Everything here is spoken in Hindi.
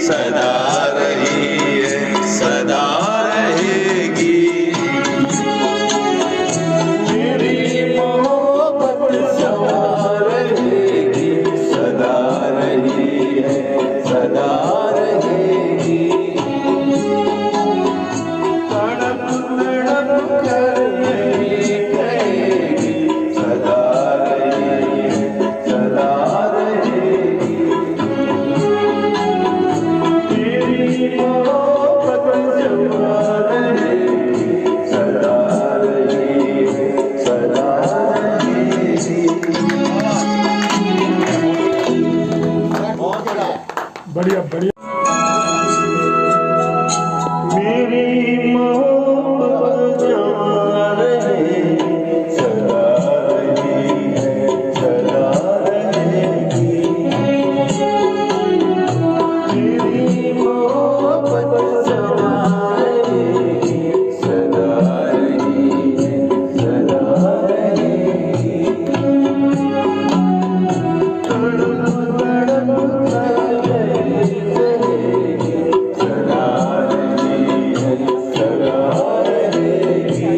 सदा रही है, सदा रहेगी। मेरी मोहब्बत सदा रहेगी, सदा रही है, सदा रहेगी। तड़प तड़प कर यही कहेगी, सदा रही है, सदा रहेगी। मेरी मोहब्बत सदा रहेगी, सदा रही है, सदा रहेगी। बढ़िया बढ़िया। मेरी मोहब्बत जवां रहेगी, सदा रही है, सदा रहेगी। मेरी मोहब्बत जवां रहेगी, सदा रही है, सदा रहेगी। तड़प तड़प कर यही कहेगी, सदा रही है, सदा रहेगी।